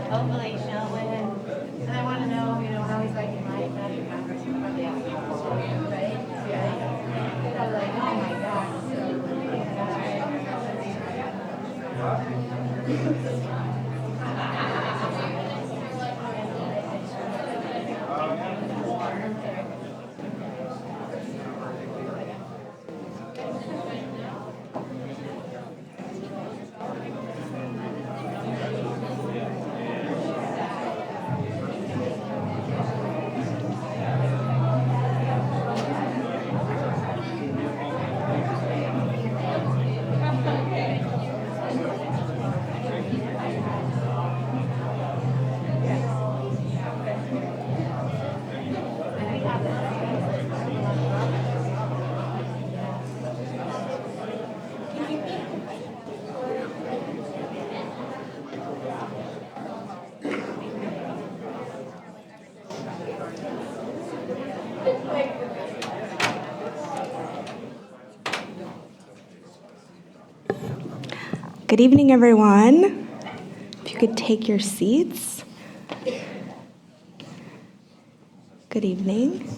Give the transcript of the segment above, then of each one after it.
Hopefully she'll win. And I want to know, how he's like in life after Congress. Probably after Congress, right? Yeah. I was like, oh my Good evening, everyone. If you could take your seats. Good evening.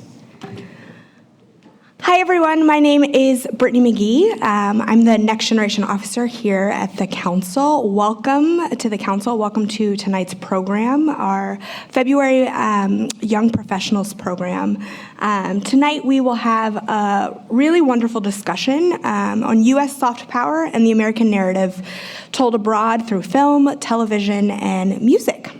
Hi, everyone. My name is Brittany McGee. I'm the Next Generation Officer here at the Council. Welcome to the Council. Welcome to tonight's program, our February Young Professionals Program. Tonight, we will have a really wonderful discussion on U.S. soft power and the American narrative told abroad through film, television, and music.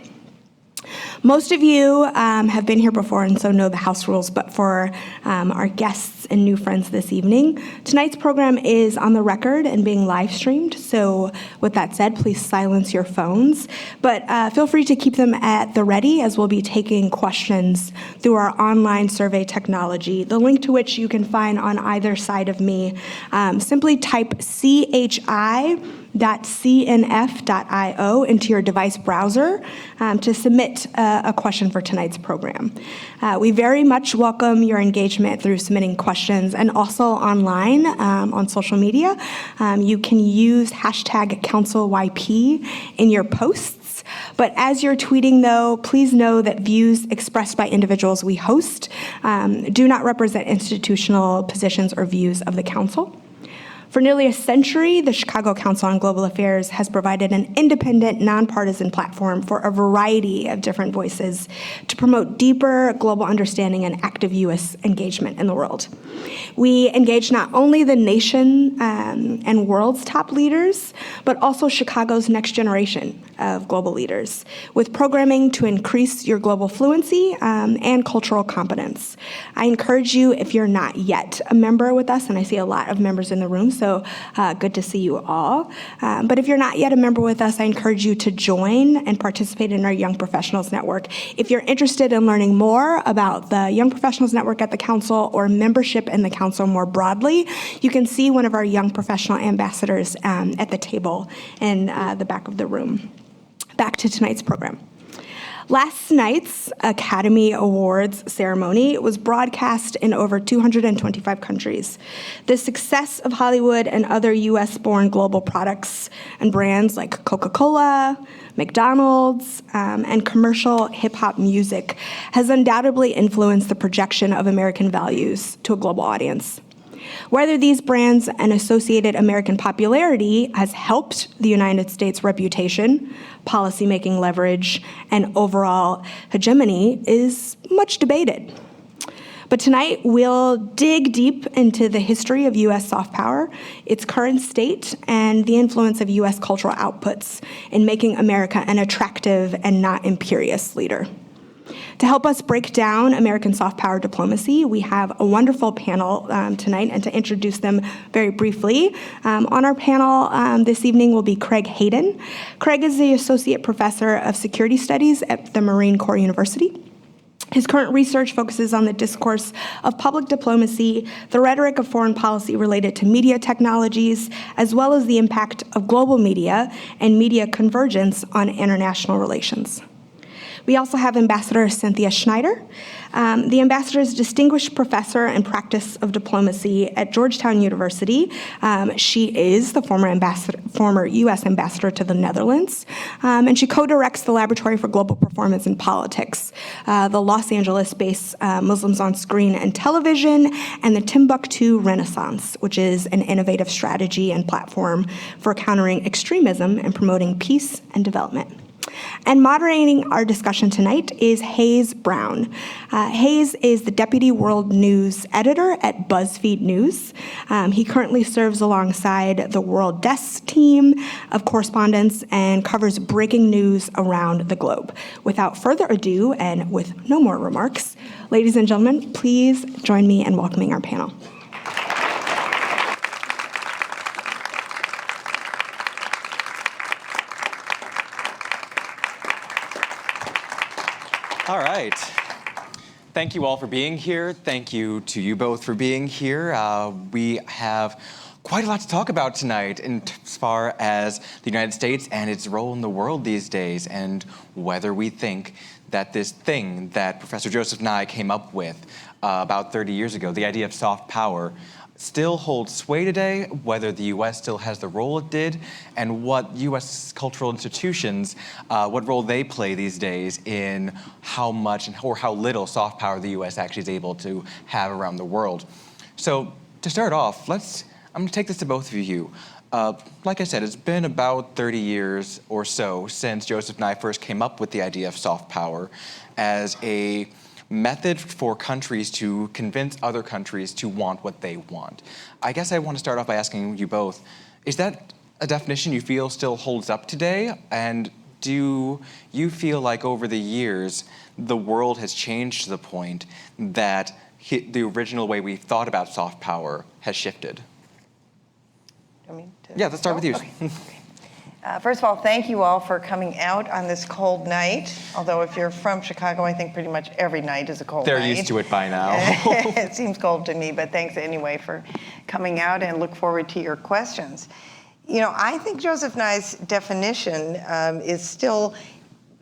Most of you have been here before and so know the house rules, but for our guests and new friends this evening, tonight's program is on the record and being live streamed. So with that said, please silence your phones, but feel free to keep them at the ready as we'll be taking questions through our online survey technology, the link to which you can find on either side of me. Simply type chi.cnf.io into your device browser to submit a question for tonight's program. We very much welcome your engagement through submitting questions and also online on social media. You can use hashtag CouncilYP in your posts. But as you're tweeting, though, please know that views expressed by individuals we host do not represent institutional positions or views of the Council. For nearly a century, the Chicago Council on Global Affairs has provided an independent, nonpartisan platform for a variety of different voices to promote deeper global understanding and active U.S. engagement in the world. We engage not only the nation and world's top leaders, but also Chicago's next generation of global leaders, with programming to increase your global fluency and cultural competence. I encourage you, if you're not yet a member with us, and I see a lot of members in the room, so good to see you all. But if you're not yet a member with us, I encourage you to join and participate in our Young Professionals Network. If you're interested in learning more about the Young Professionals Network at the Council or membership in the Council more broadly, you can see one of our Young Professional Ambassadors at the table in the back of the room. Back to tonight's program. Last night's Academy Awards ceremony was broadcast in over 225 countries. The success of Hollywood and other US-born global products and brands like Coca-Cola, McDonald's, and commercial hip-hop music has undoubtedly influenced the projection of American values to a global audience. Whether these brands and associated American popularity has helped the United States' reputation, policymaking leverage, and overall hegemony is much debated. But tonight, we'll dig deep into the history of U.S. soft power, its current state, and the influence of U.S. cultural outputs in making America an attractive and not imperious leader. To help us break down American soft power diplomacy, we have a wonderful panel tonight, and to introduce them very briefly, on our panel this evening will be Craig Hayden. Craig is the Associate Professor of Security Studies at the Marine Corps University. His current research focuses on the discourse of public diplomacy, the rhetoric of foreign policy related to media technologies, as well as the impact of global media and media convergence on international relations. We also have Ambassador Cynthia Schneider. The ambassador is Distinguished Professor in Practice of Diplomacy at Georgetown University. She is the former U.S. ambassador to the Netherlands, and she co-directs the Laboratory for Global Performance in Politics, the Los Angeles-based Muslims on Screen and Television, and the Timbuktu Renaissance, which is an innovative strategy and platform for countering extremism and promoting peace and development. And moderating our discussion tonight is Hayes Brown. Hayes is the Deputy World News Editor at BuzzFeed News. He currently serves alongside the World Desk team of correspondents and covers breaking news around the globe. Without further ado, and with no more remarks, ladies and gentlemen, please join me in welcoming our panel. All right. Thank you all for being here. Thank you to you both for being here. We have quite a lot to talk about tonight as far as the United States and its role in the world these days, and whether we think that this thing that Professor Joseph Nye came up with about 30 years ago, the idea of soft power, still holds sway today, whether the U.S. still has the role it did, and what U.S. cultural institutions, what role they play these days in how much or how little soft power the U.S. actually is able to have around the world. So to start off, I'm going to take this to both of you. Like I said, it's been about 30 years or so since Joseph Nye first came up with the idea of soft power as a method for countries to convince other countries to want what they want. I guess I want to start off by asking you both, is that a definition you feel still holds up today? And do you feel like over the years, the world has changed to the point that the original way we thought about soft power has shifted? Yeah, let's start with you. Okay. First of all, thank you all for coming out on this cold night. Although if you're from Chicago, I think pretty much every night is a cold night. They're used to it by now. It seems cold to me, but thanks anyway for coming out, and look forward to your questions. You know, I think Joseph Nye's definition is still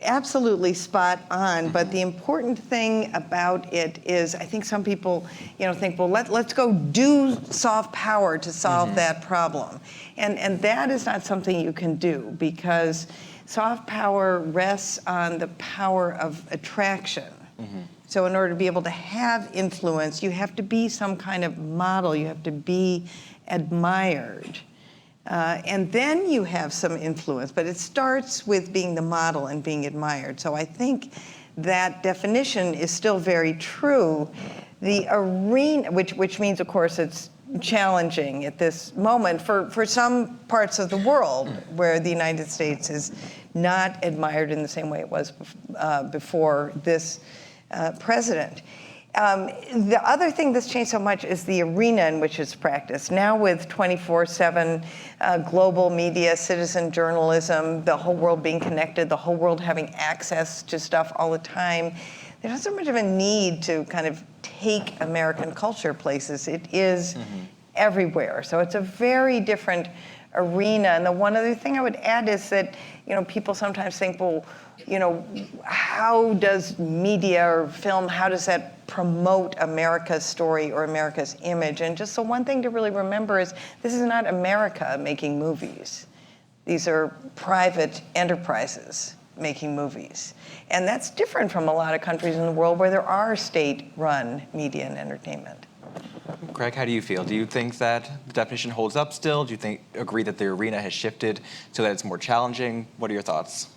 absolutely spot on, but the important thing about it is, I think some people, think, well, let's go do soft power to solve that problem. And that is not something you can do, because soft power rests on the power of attraction. So in order to be able to have influence, you have to be some kind of model, you have to be admired. And then you have some influence, but it starts with being the model and being admired. So I think that definition is still very true. The arena, which means, of course, it's challenging at this moment for some parts of the world where the United States is not admired in the same way it was before this president. The other thing that's changed so much is the arena in which it's practiced. Now with 24/7 global media, citizen journalism, the whole world being connected, the whole world having access to stuff all the time, there's not so much of a need to kind of take American culture places. It is everywhere. So it's a very different arena. And the one other thing I would add is that, people sometimes think, well, how does media or film, how does that promote America's story or America's image? And just the one thing to really remember is this is not America making movies. These are private enterprises making movies. And that's different from a lot of countries in the world where there are state-run media and entertainment. Greg, how do you feel? Do you think that the definition holds up still? Do you agree that the arena has shifted so that it's more challenging? What are your thoughts?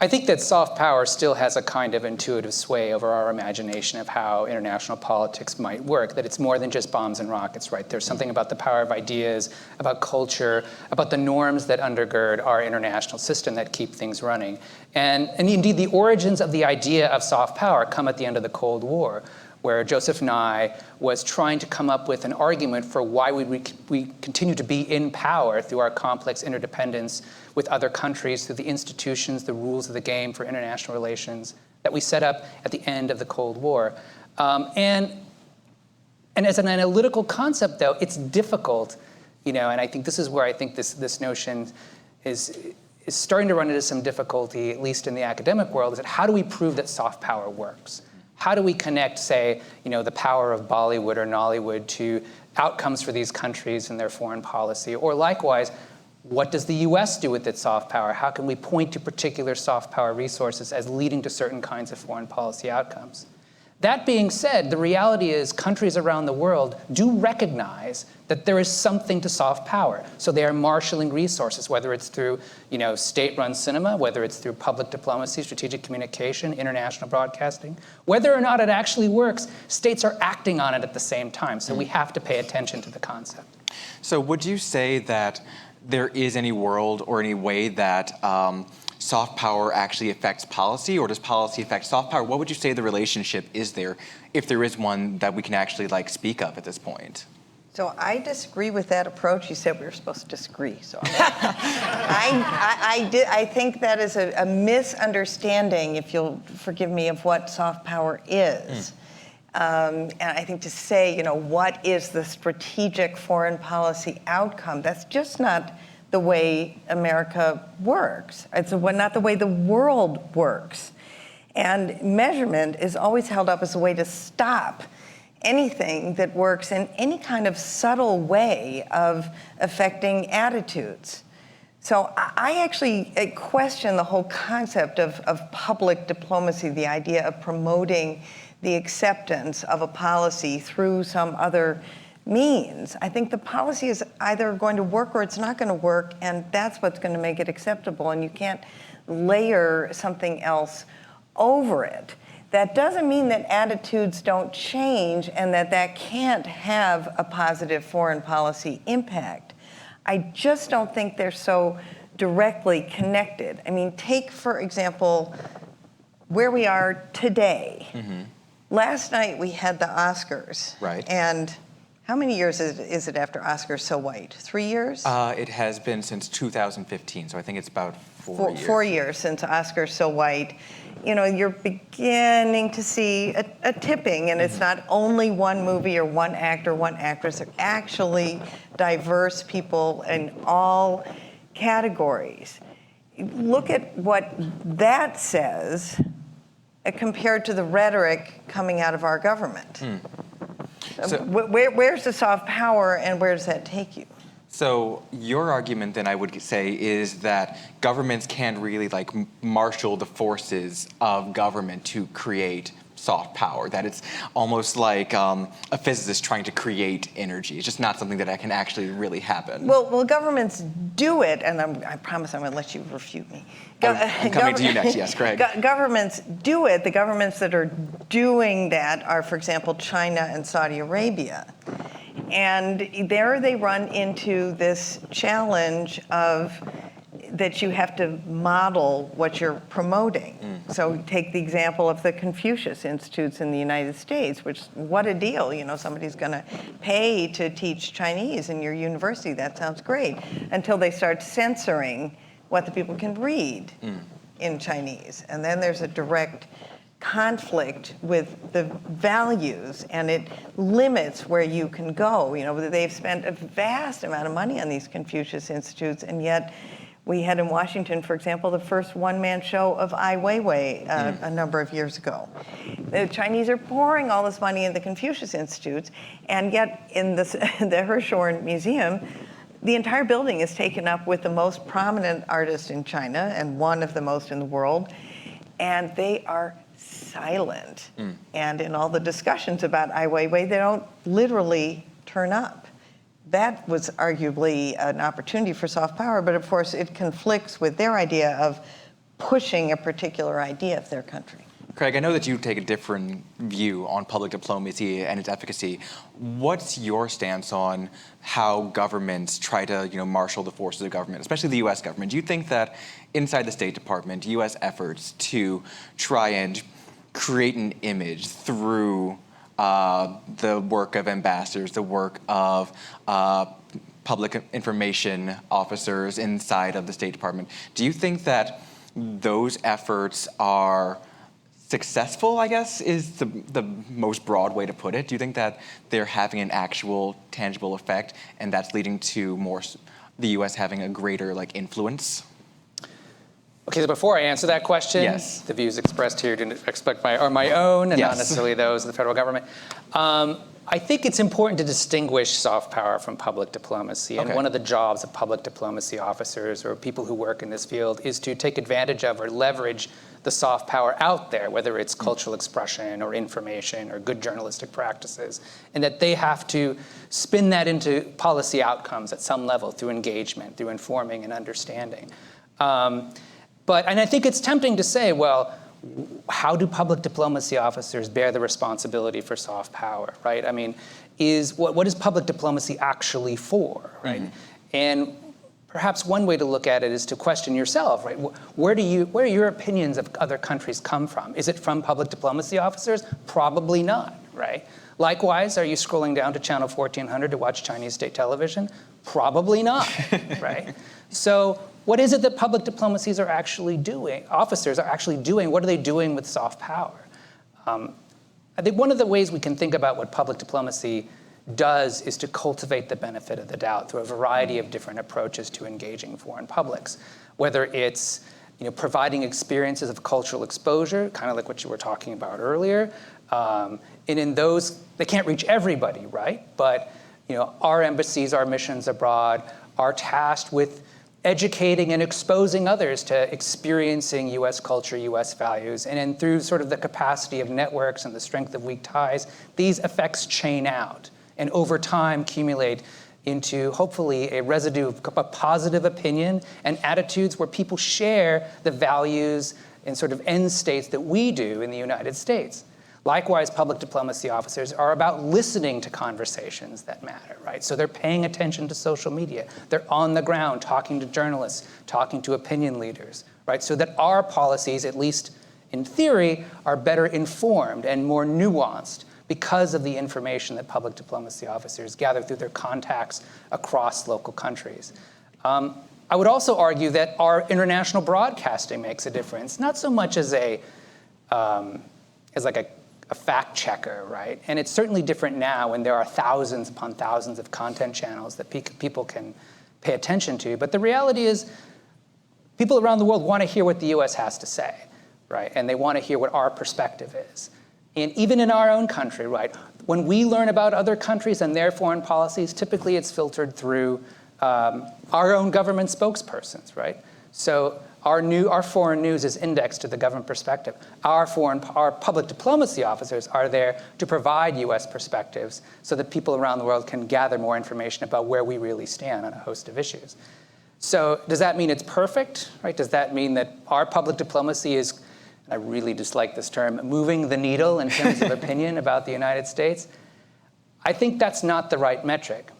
I think that soft power still has a kind of intuitive sway over our imagination of how international politics might work, that it's more than just bombs and rockets, right? There's something about the power of ideas, about culture, about the norms that undergird our international system that keep things running. And indeed, the origins of the idea of soft power come at the end of the Cold War, where Joseph Nye was trying to come up with an argument for why we continue to be in power through our complex interdependence with other countries, through the institutions, the rules of the game for international relations that we set up at the end of the Cold War. And as an analytical concept, though, it's difficult, and I think this is where I think this notion is starting to run into some difficulty, at least in the academic world, is that how do we prove that soft power works? How do we connect, say, the power of Bollywood or Nollywood to outcomes for these countries and their foreign policy? Or likewise, what does the US do with its soft power? How can we point to particular soft power resources as leading to certain kinds of foreign policy outcomes? That being said, the reality is countries around the world do recognize that there is something to soft power. So they are marshaling resources, whether it's through state-run cinema, whether it's through public diplomacy, strategic communication, international broadcasting. Whether or not it actually works, states are acting on it at the same time. So we have to pay attention to the concept. So would you say that there is any world or any way that soft power actually affects policy, or does policy affect soft power? What would you say the relationship is there, if there is one that we can actually speak of at this point? So I disagree with that approach. You said we were supposed to disagree, so I think that is a misunderstanding, if you'll forgive me, of what soft power is. And I think to say, what is the strategic foreign policy outcome, that's just not the way America works. It's not the way the world works. And measurement is always held up as a way to stop anything that works in any kind of subtle way of affecting attitudes. So I actually question the whole concept of public diplomacy, the idea of promoting the acceptance of a policy through some other means. I think the policy is either going to work or it's not going to work, and that's what's going to make it acceptable, and you can't layer something else over it. That doesn't mean that attitudes don't change and that can't have a positive foreign policy impact. I just don't think they're so directly connected. I mean, take, for example, where we are today. Mm-hmm. Last night we had the Oscars. Right. And how many years is it after Oscars So White? 3 years? It has been since 2015, so I think it's about 4 years. 4 years since Oscars So White. You're beginning to see a tipping, and it's not only one movie or one actor, one actress. They're actually diverse people in all categories. Look at what that says compared to the rhetoric coming out of our government. So, where's the soft power, and where does that take you? So your argument, then, I would say, is that governments can't really marshal the forces of government to create soft power, that it's almost like a physicist trying to create energy. It's just not something that can actually really happen. Well, governments do it, and I promise I'm going to let you refute me. I'm coming to you next, yes, Greg. Governments do it. The governments that are doing that are, for example, China and Saudi Arabia. And there they run into this challenge of that you have to model what you're promoting. So take the example of the Confucius Institutes in the United States, which, what a deal. Somebody's going to pay to teach Chinese in your university. That sounds great. Until they start censoring what the people can read in Chinese. And then there's a direct conflict with the values, and it limits where you can go. You know, they've spent a vast amount of money on these Confucius Institutes, and yet we had in Washington, for example, the first one-man show of Ai Weiwei a number of years ago. The Chinese are pouring all this money into the Confucius Institutes, and yet in the Hirshhorn Museum, the entire building is taken up with the most prominent artist in China and one of the most in the world, and they are silent. And in all the discussions about Ai Weiwei, they don't literally turn up. That was arguably an opportunity for soft power, but of course it conflicts with their idea of pushing a particular idea of their country. Craig, I know that you take a different view on public diplomacy and its efficacy. What's your stance on how governments try to, marshal the forces of government, especially the U.S. government? Do you think that inside the State Department, U.S. efforts to try and create an image through the work of ambassadors, the work of public information officers inside of the State Department, do you think that those efforts are successful, I guess, is the most broad way to put it? Do you think that they're having an actual tangible effect and that's leading to the U.S. having a greater influence? Okay, so before I answer that question, yes. The views expressed here didn't expect my own and yes. not necessarily those of the federal government. I think it's important to distinguish soft power from public diplomacy. And one of the jobs of public diplomacy officers or people who work in this field is to take advantage of or leverage the soft power out there, whether it's cultural expression or information or good journalistic practices, and that they have to spin that into policy outcomes at some level through engagement, through informing and understanding. And I think it's tempting to say, well, how do public diplomacy officers bear the responsibility for soft power, right? I mean, what is public diplomacy actually for, right? And perhaps one way to look at it is to question yourself, right? Where do your opinions of other countries come from? Is it from public diplomacy officers? Probably not, right? Likewise, are you scrolling down to channel 1400 to watch Chinese state television? Probably not, right? So what is it that public diplomacies are actually doing, officers are actually doing? What are they doing with soft power? I think one of the ways we can think about what public diplomacy does is to cultivate the benefit of the doubt through a variety of different approaches to engaging foreign publics, whether it's providing experiences of cultural exposure, kind of like what you were talking about earlier. And in those, they can't reach everybody, right? But our embassies, our missions abroad are tasked with educating and exposing others to experiencing U.S. culture, U.S. values. And then through sort of the capacity of networks and the strength of weak ties, these effects chain out and over time accumulate into hopefully a residue of a positive opinion and attitudes where people share the values and sort of end states that we do in the United States. Likewise, public diplomacy officers are about listening to conversations that matter, right? So they're paying attention to social media. They're on the ground talking to journalists, talking to opinion leaders, right? So that our policies, at least in theory, are better informed and more nuanced because of the information that public diplomacy officers gather through their contacts across local countries. I would also argue that our international broadcasting makes a difference, not so much as a fact checker, right? And it's certainly different now when there are thousands upon thousands of content channels that people can pay attention to. But the reality is people around the world want to hear what the US has to say, right? And they want to hear what our perspective is. And even in our own country, right? When we learn about other countries and their foreign policies, typically it's filtered through our own government spokespersons, right? So our foreign news is indexed to the government perspective. Our public diplomacy officers are there to provide U.S. perspectives so that people around the world can gather more information about where we really stand on a host of issues. So does that mean it's perfect, right? Does that mean that our public diplomacy is, and I really dislike this term, moving the needle in terms of opinion about the United States? I think that's not the right metric.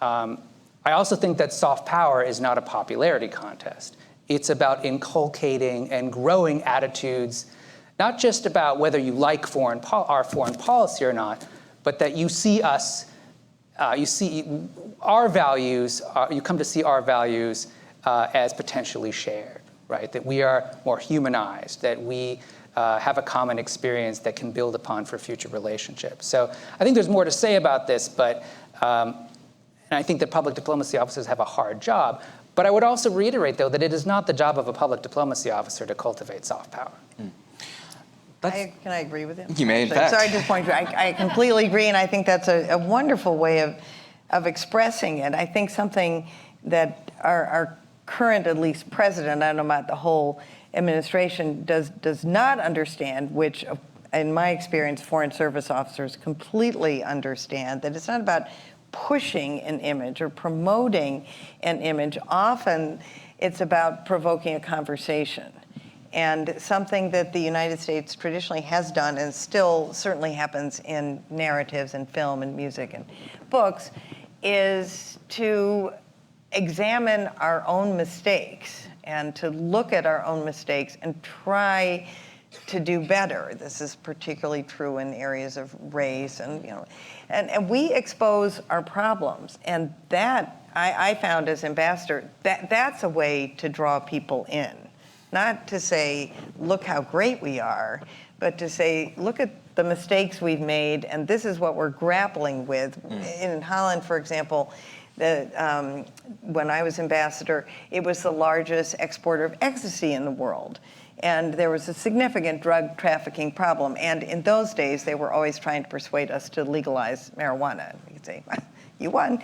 I also think that soft power is not a popularity contest. It's about inculcating and growing attitudes, not just about whether you like our foreign policy or not, but that you see us, you see our values, you come to see our values as potentially shared, right? That we are more humanized, that we have a common experience that can build upon for future relationships. So I think there's more to say about this, but and I think that public diplomacy officers have a hard job. But I would also reiterate, though, that it is not the job of a public diplomacy officer to cultivate soft power. Can I agree with him? You may, in fact. Sorry to disappoint you. I completely agree, and I think that's a wonderful way of expressing it. I think something that our current, at least, president, I don't know about the whole administration, does not understand, which, in my experience, foreign service officers completely understand, that it's not about pushing an image or promoting an image. Often, it's about provoking a conversation. And something that the United States traditionally has done, and still certainly happens in narratives and film and music and books, is to examine our own mistakes and to look at our own mistakes and try to do better. This is particularly true in areas of race and, and we expose our problems. And that, I found as ambassador, that's a way to draw people in. Not to say, look how great we are, but to say, look at the mistakes we've made, and this is what we're grappling with. In Holland, for example, when I was ambassador, it was the largest exporter of ecstasy in the world. And there was a significant drug trafficking problem. And in those days, they were always trying to persuade us to legalize marijuana. You could say, you won.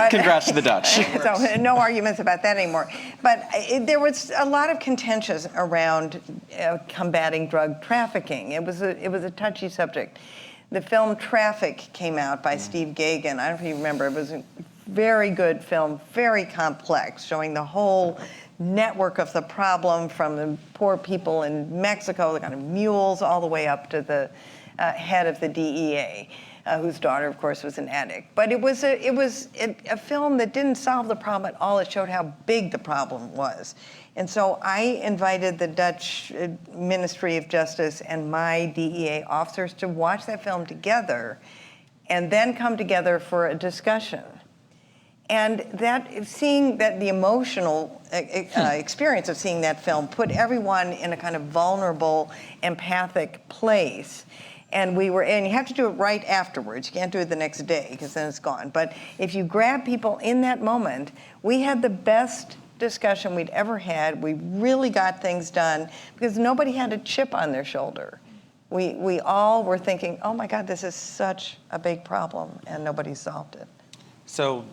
Congrats to the Dutch. So no arguments about that anymore. But there was a lot of contention around combating drug trafficking. It was a touchy subject. The film Traffic came out by Steve Gaghan. I don't know if you remember. It was a very good film, very complex, showing the whole network of the problem from the poor people in Mexico, the kind of mules, all the way up to the head of the DEA. Whose daughter, of course, was an addict. But it was a film that didn't solve the problem at all. It showed how big the problem was. And so I invited the Dutch Ministry of Justice and my DEA officers to watch that film together and then come together for a discussion. And seeing that the emotional experience of seeing that film put everyone in a kind of vulnerable, empathic place. And you have to do it right afterwards. You can't do it the next day because then it's gone. But if you grab people in that moment, we had the best discussion we'd ever had. We really got things done because nobody had a chip on their shoulder. We all were thinking, oh my God, this is such a big problem, and nobody solved it. So,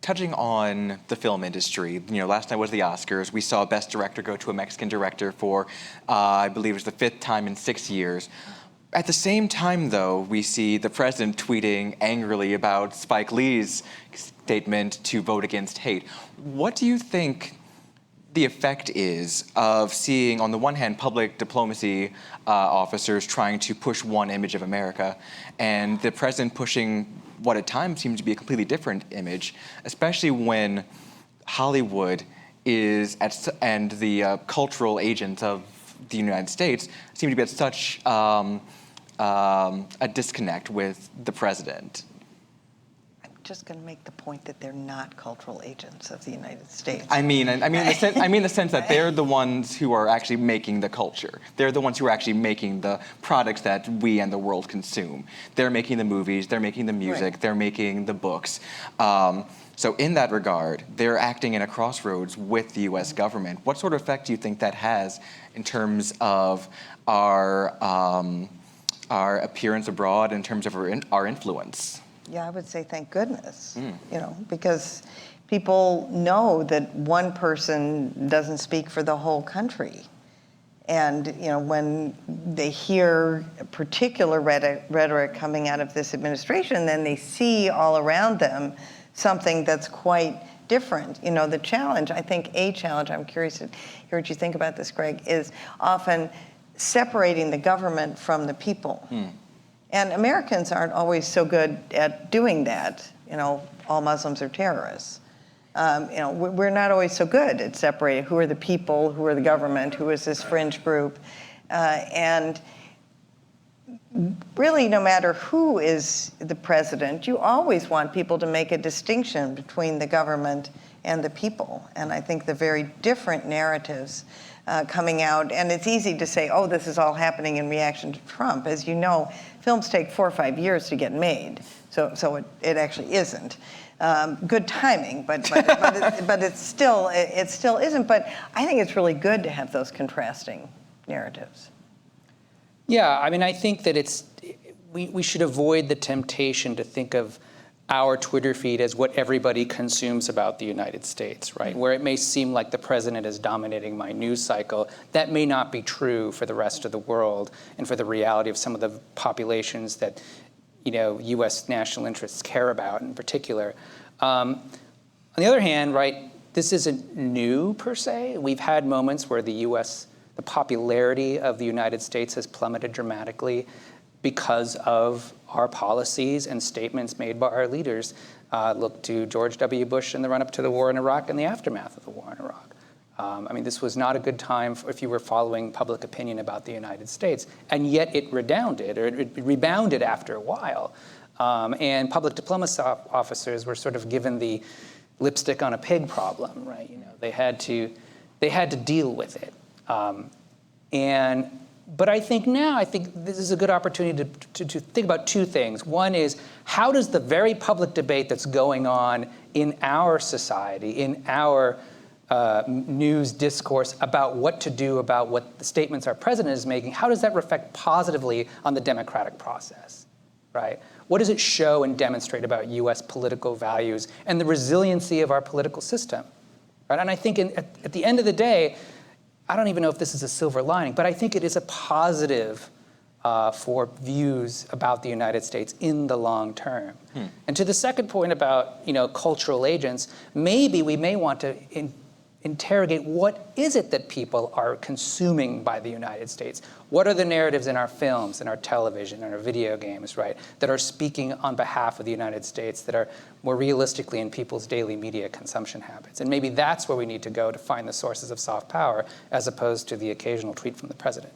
touching on the film industry, last night was the Oscars. We saw Best Director go to a Mexican director for, I believe it was the 5th time in 6 years. At the same time, though, we see the president tweeting angrily about Spike Lee's statement to vote against hate. What do you think the effect is of seeing, on the one hand, public diplomacy officers trying to push one image of America, and the president pushing what at times seems to be a completely different image, especially when Hollywood is and the cultural agents of the United States seem to be at such a disconnect with the president? I'm just going to make the point that they're not cultural agents of the United States. I mean the sense that they're the ones who are actually making the culture. They're the ones who are actually making the products that we and the world consume. They're making the movies. They're making the music. Right. They're making the books. So in that regard, they're acting in a crossroads with the U.S. government. What sort of effect do you think that has in terms of our appearance abroad, in terms of our influence? Yeah, I would say thank goodness, because people know that one person doesn't speak for the whole country. And, when they hear particular rhetoric coming out of this administration, then they see all around them something that's quite different. The challenge, I'm curious to hear what you think about this, Greg, is often separating the government from the people. And Americans aren't always so good at doing that. All Muslims are terrorists. We're not always so good at separating who are the people, who are the government, who is this fringe group. And really, no matter who is the president, you always want people to make a distinction between the government and the people. And I think the very different narratives coming out. And it's easy to say, oh, this is all happening in reaction to Trump. As you know, films take 4 or 5 years to get made. So it actually isn't. Good timing, but it still isn't. But I think it's really good to have those contrasting narratives. Yeah, I mean, I think that we should avoid the temptation to think of our Twitter feed as what everybody consumes about the United States, right? Where it may seem like the president is dominating my news cycle, that may not be true for the rest of the world and for the reality of some of the populations that, U.S. national interests care about in particular. On the other hand, right, this isn't new per se. We've had moments where the popularity of the United States has plummeted dramatically because of our policies and statements made by our leaders. Look to George W. Bush in the run-up to the war in Iraq and the aftermath of the war in Iraq. I mean, this was not a good time if you were following public opinion about the United States, and yet it rebounded after a while. And public diplomacy officers were sort of given the lipstick on a pig problem, right? They had to deal with it. But I think this is a good opportunity to think about two things. One is, how does the very public debate that's going on in our society, in our news discourse about what to do about what the statements our president is making, how does that reflect positively on the democratic process, right? What does it show and demonstrate about U.S. political values and the resiliency of our political system, right? And I think at the end of the day, I don't even know if this is a silver lining, but I think it is a positive for views about the United States in the long term. And to the second point about cultural agents, maybe we may want to interrogate what is it that people are consuming by the United States? What are the narratives in our films, in our television, in our video games, right, that are speaking on behalf of the United States, that are more realistically in people's daily media consumption habits? And maybe that's where we need to go to find the sources of soft power, as opposed to the occasional tweet from the president.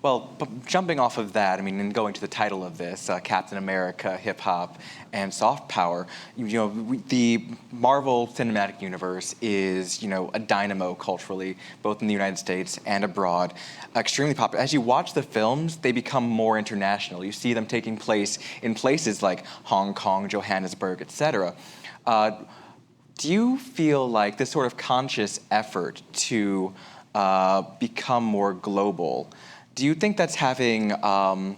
Well, jumping off of that, I mean, and going to the title of this, Captain America, Hip Hop, and Soft Power, the Marvel Cinematic Universe is, a dynamo culturally, both in the United States and abroad, extremely popular. As you watch the films, they become more international. You see them taking place in places like Hong Kong, Johannesburg, etc. Do you feel like this sort of conscious effort to become more global, do you think that's having, how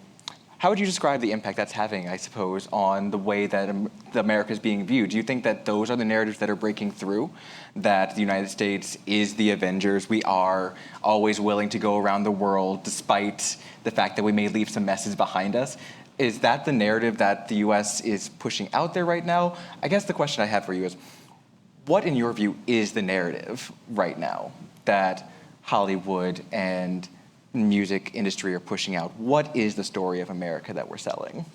would you describe the impact that's having, I suppose, on the way that America is being viewed? Do you think that those are the narratives that are breaking through, that the United States is the Avengers? We are always willing to go around the world despite the fact that we may leave some messes behind us. Is that the narrative that the U.S. is pushing out there right now? I guess the question I have for you is, what in your view is the narrative right now that Hollywood and music industry are pushing out? What is the story of America that we're selling?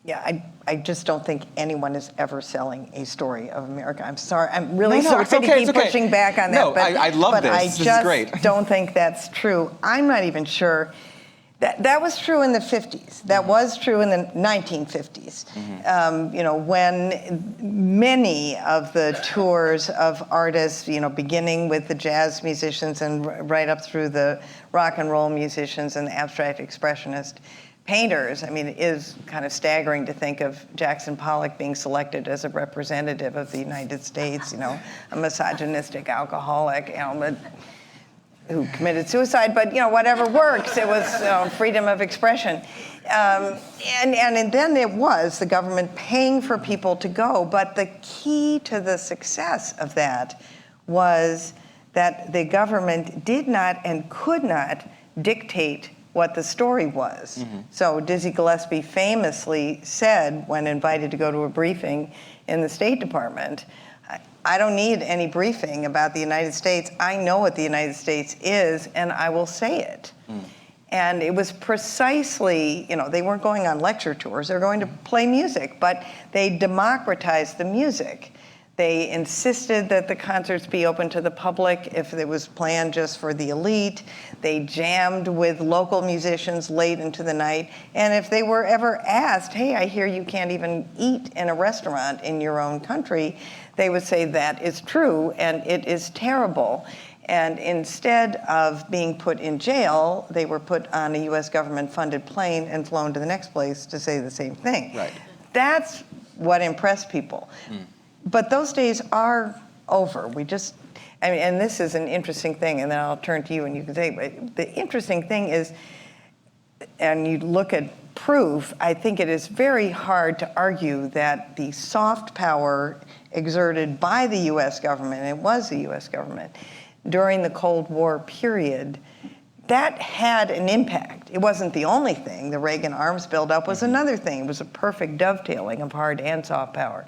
Yeah, I just don't think anyone is ever selling a story of America. I'm sorry. I'm really sorry to keep pushing back on that. No, I love this. This is great. I just don't think that's true. I'm not even sure. That was true in the 50s. That was true in the 1950s. When many of the tours of artists, beginning with the jazz musicians and right up through the rock and roll musicians and the abstract expressionist painters, I mean, it is kind of staggering to think of Jackson Pollock being selected as a representative of the United States, a misogynistic alcoholic, who committed suicide, but whatever works. It was freedom of expression, and then it was the government paying for people to go. But the key to the success of that was that the government did not and could not dictate what the story was. Mm-hmm. So Dizzy Gillespie famously said, when invited to go to a briefing in the State Department, I don't need any briefing about the United States. I know what the United States is, and I will say it. Mm. And it was precisely, they weren't going on lecture tours. They were going to play music, but they democratized the music. They insisted that the concerts be open to the public if it was planned just for the elite. They jammed with local musicians late into the night. And if they were ever asked, hey, I hear you can't even eat in a restaurant in your own country, they would say that is true and it is terrible. And instead of being put in jail, they were put on a US government-funded plane and flown to the next place to say the same thing. Right. That's what impressed people. But those days are over. And this is an interesting thing, and then I'll turn to you and you can say, but the interesting thing is, and you look at proof, I think it is very hard to argue that the soft power exerted by the US government, and it was the US government, during the Cold War period, that had an impact. It wasn't the only thing. The Reagan arms buildup was another thing. It was a perfect dovetailing of hard and soft power.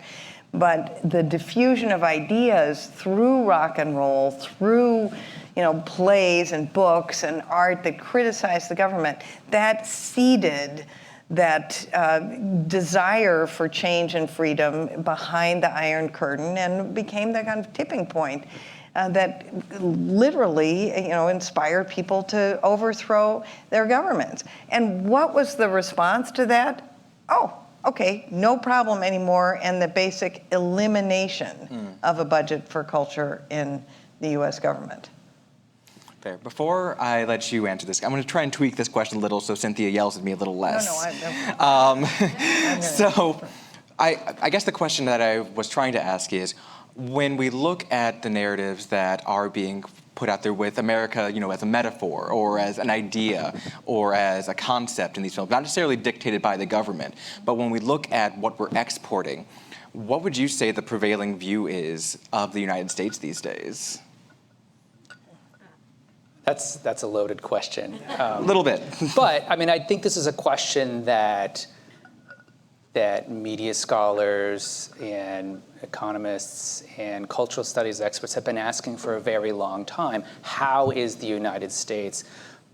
But the diffusion of ideas through rock and roll, through plays and books and art that criticized the government, that seeded that desire for change and freedom behind the Iron Curtain and became the kind of tipping point that literally, inspired people to overthrow their governments. And what was the response to that? Oh, okay, no problem anymore, and the basic elimination of a budget for culture in the US government. Fair. Before I let you answer this, I'm going to try and tweak this question a little so Cynthia yells at me a little less. So I guess the question that I was trying to ask is, when we look at the narratives that are being put out there with America, as a metaphor or as an idea or as a concept in these films, not necessarily dictated by the government, but when we look at what we're exporting, what would you say the prevailing view is of the United States these days? That's a loaded question. A little bit. But, I think this is a question that media scholars and economists and cultural studies experts have been asking for a very long time. How is the United States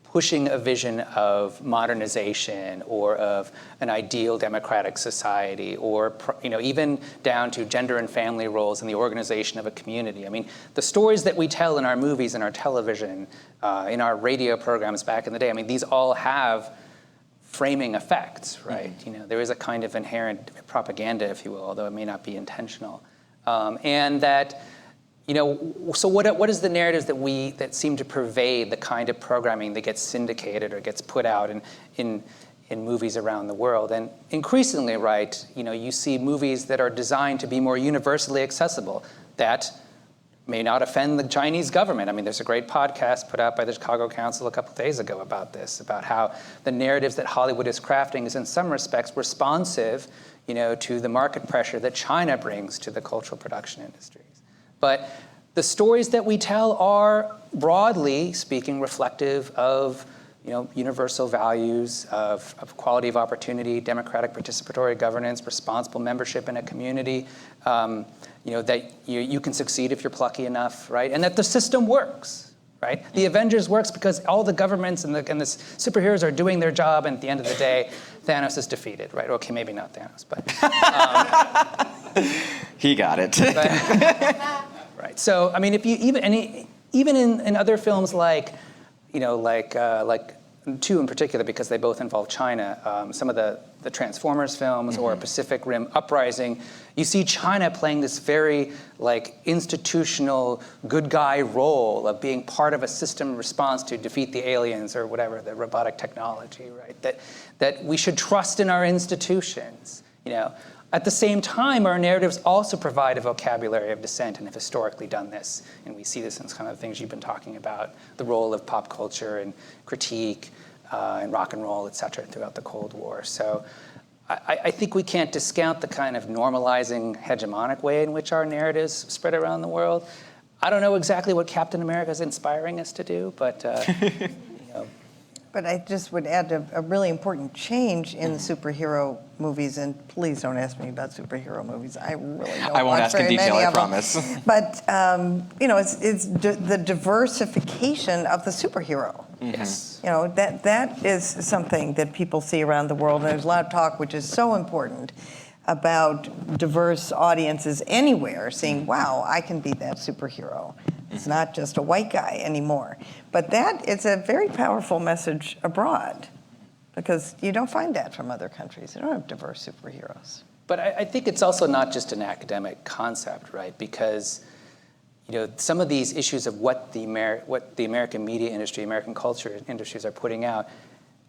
pushing a vision of modernization or of an ideal democratic society, or even down to gender and family roles in the organization of a community? The stories that we tell in our movies and our television, in our radio programs back in the day, these all have framing effects, right? There is a kind of inherent propaganda, if you will, although it may not be intentional. And that, so what is the narratives that seem to pervade the kind of programming that gets syndicated or gets put out in movies around the world? And increasingly, right, you see movies that are designed to be more universally accessible, that may not offend the Chinese government. There's a great podcast put out by the Chicago Council a couple of days ago about this, about how the narratives that Hollywood is crafting is in some respects responsive, to the market pressure that China brings to the cultural production industries. But the stories that we tell are, broadly speaking, reflective of universal values of quality of opportunity, democratic participatory governance, responsible membership in a community, that you can succeed if you're plucky enough, right? And that the system works, right? The Avengers works because all the governments and the superheroes are doing their job, and at the end of the day, Thanos is defeated, right? Okay, maybe not Thanos, but... He got it. Right. So, if you even in other films like two in particular, because they both involve China, some of the Transformers films or Pacific Rim Uprising, you see China playing this very institutional good guy role of being part of a system response to defeat the aliens or whatever, the robotic technology, right? That we should trust in our institutions, At the same time, our narratives also provide a vocabulary of dissent and have historically done this. And we see this in kind of the things you've been talking about, the role of pop culture and critique and rock and roll, et cetera, throughout the Cold War. So I think we can't discount the kind of normalizing hegemonic way in which our narratives spread around the world. I don't know exactly what Captain America is inspiring us to do, but But I just would add a really important change in the superhero movies, and please don't ask me about superhero movies. I really don't. I won't watch ask in very detail, many I of them. promise. But it's the diversification of the superhero. yes. That is something that people see around the world, and there's a lot of talk, which is so important, about diverse audiences anywhere seeing, wow, I can be that superhero. It's not just a white guy anymore. But that is a very powerful message abroad, because you don't find that from other countries. They don't have diverse superheroes. But I think it's also not just an academic concept, right? Because, some of these issues of what the American media industry, American culture industries are putting out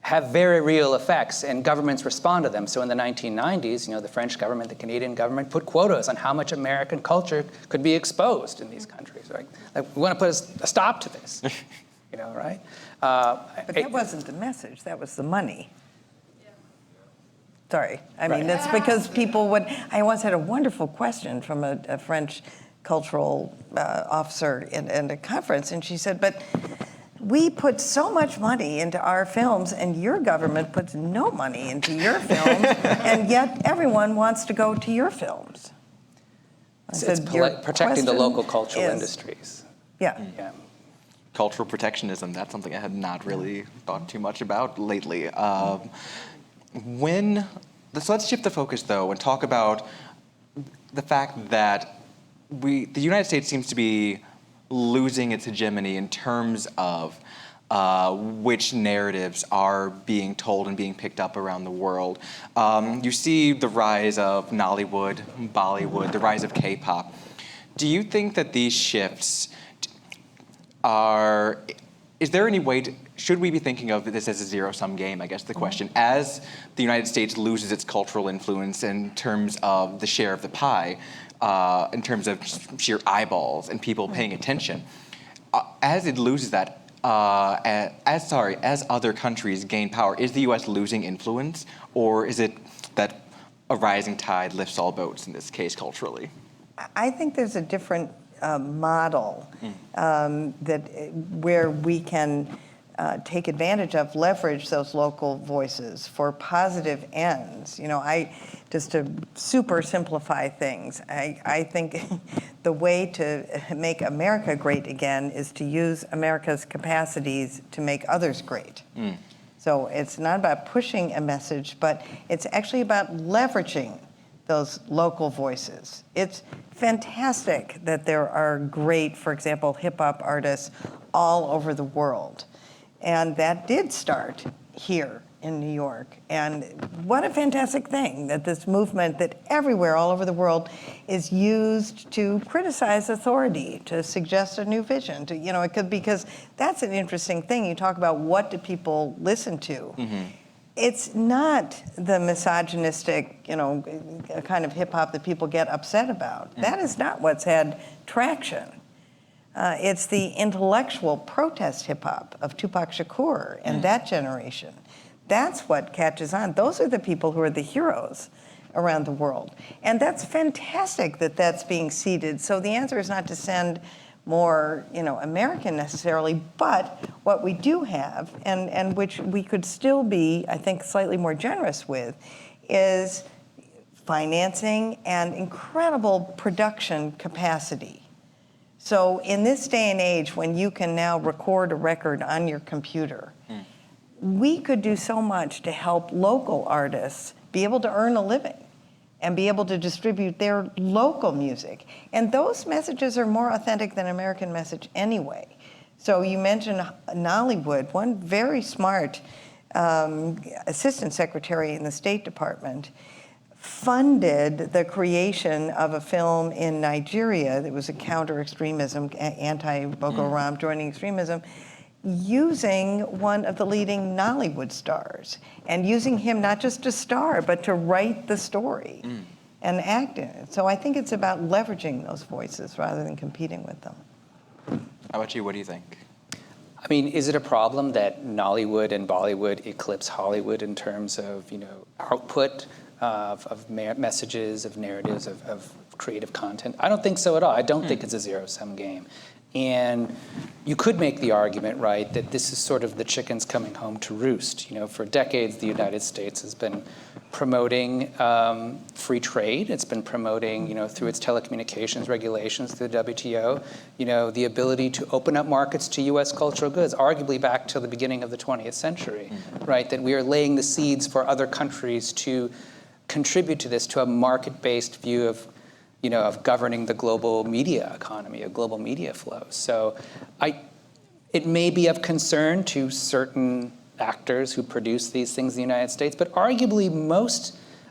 have very real effects, and governments respond to them. So in the 1990s, the French government, the Canadian government put quotas on how much American culture could be exposed in these countries, right? Like, we want to put a stop to this, right? But that wasn't the message, that was the money. Sorry, I mean, that's because people would, I once had a wonderful question from a French cultural officer in a conference, and she said, but we put so much money into our films, and your government puts no money into your films, and yet everyone wants to go to your films. It's protecting the local cultural industries. Yeah. Cultural protectionism, that's something I had not really thought too much about lately. So let's shift the focus, though, and talk about the fact that the United States seems to be losing its hegemony in terms of which narratives are being told and being picked up around the world. You see the rise of Nollywood, Bollywood, the rise of K-pop. Do you think that these shifts is there any way should we be thinking of this as a zero-sum game, I guess the question, as the United States loses its cultural influence in terms of the share of the pie, in terms of sheer eyeballs and people paying attention, as it loses that, as other countries gain power, is the U.S. losing influence, or is it that a rising tide lifts all boats in this case culturally? I think there's a different model where we can take advantage of, leverage those local voices for positive ends. Just to super simplify things, I think the way to make America great again is to use America's capacities to make others great. So it's not about pushing a message, but it's actually about leveraging those local voices. It's fantastic that there are great, for example, hip-hop artists all over the world. And that did start here in New York. And what a fantastic thing that this movement that everywhere all over the world is used to criticize authority, to suggest a new vision, because that's an interesting thing. You talk about what do people listen to. It's not the misogynistic, kind of hip hop that people get upset about. That is not what's had traction. It's the intellectual protest hip hop of Tupac Shakur and that generation. That's what catches on. Those are the people who are the heroes around the world. And that's fantastic that that's being seeded. So the answer is not to send more, American necessarily, but what we do have, and which we could still be, I think, slightly more generous with, is financing and incredible production capacity. So in this day and age, when you can now record a record on your computer, we could do so much to help local artists be able to earn a living and be able to distribute their local music. And those messages are more authentic than American message anyway. So you mentioned Nollywood. One very smart assistant secretary in the State Department funded the creation of a film in Nigeria that was a counter-extremism, anti-Boko Haram joining extremism, using one of the leading Nollywood stars and using him not just to star, but to write the story and act in it. So I think it's about leveraging those voices rather than competing with them. How about you? What do you think? I mean, is it a problem that Nollywood and Bollywood eclipse Hollywood in terms of, output of messages, of narratives, of creative content? I don't think so at all. I don't think it's a zero-sum game. And you could make the argument, right, that this is sort of the chickens coming home to roost. For decades, the United States has been promoting free trade. It's been promoting, through its telecommunications regulations, through the WTO, the ability to open up markets to U.S. cultural goods, arguably back to the beginning of the 20th century, right, that we are laying the seeds for other countries to contribute to this, to a market-based view of governing the global media economy, of global media flows. So it may be of concern to certain actors who produce these things in the United States, but arguably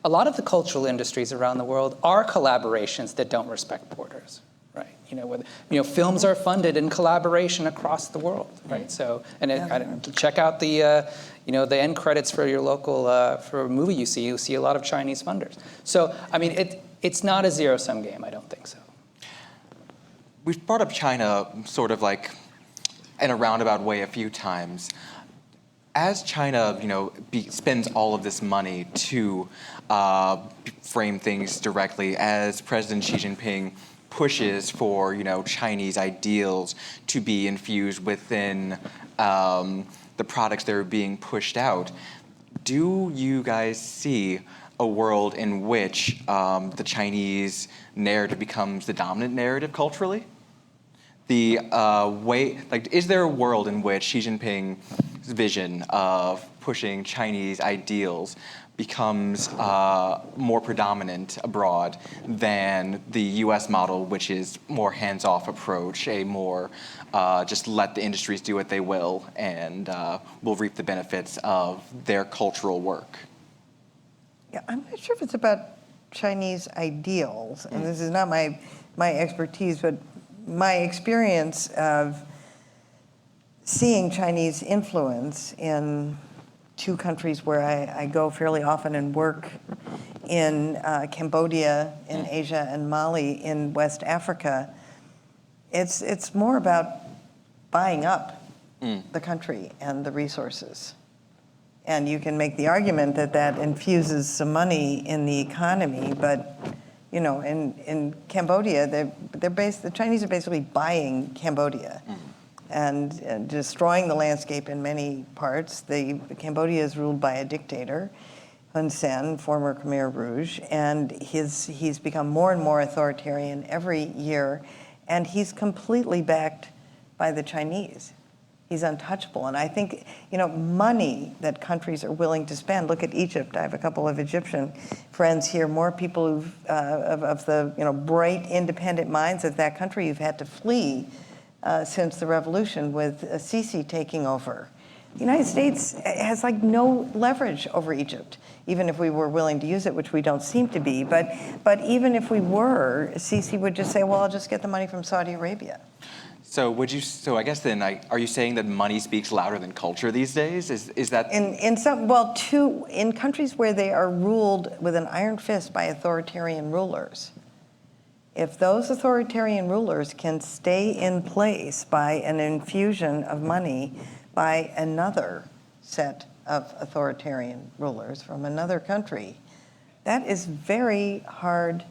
a lot of the cultural industries around the world are collaborations that don't respect borders, right? Films are funded in collaboration across the world, right? So, check out the the end credits for your local for a movie you see a lot of Chinese funders. So, I mean, it's not a zero-sum game. I don't think so. We've brought up China sort of like in a roundabout way a few times. As China, spends all of this money to frame things directly, as President Xi Jinping pushes for, Chinese ideals to be infused within the products that are being pushed out, do you guys see a world in which the Chinese narrative becomes the dominant narrative culturally? Is there a world in which Xi Jinping's vision of pushing Chinese ideals becomes more predominant abroad than the U.S. model, which is more hands-off approach, a more just let the industries do what they will, and we'll reap the benefits of their cultural work? Yeah, I'm not sure if it's about Chinese ideals, and this is not my expertise, but my experience of seeing Chinese influence in two countries where I go fairly often and work in Cambodia, in Asia, and Mali in West Africa, it's more about buying up the country and the resources. And you can make the argument that infuses some money in the economy, but in Cambodia, the Chinese are basically buying Cambodia and destroying the landscape in many parts. Cambodia is ruled by a dictator, Hun Sen, former Khmer Rouge, and he's become more and more authoritarian every year, and he's completely backed by the Chinese. He's untouchable. And I think, money that countries are willing to spend. Look at Egypt. I have a couple of Egyptian friends here, more people of the, bright, independent minds of that country who've had to flee since the revolution with Sisi taking over. The United States has no leverage over Egypt, even if we were willing to use it, which we don't seem to be. But even if we were, Sisi would just say, well, I'll just get the money from Saudi Arabia. So I guess then, are you saying that money speaks louder than culture these days? Is that in countries where they are ruled with an iron fist by authoritarian rulers, if those authoritarian rulers can stay in place by an infusion of money by another set of authoritarian rulers from another country, that is very hard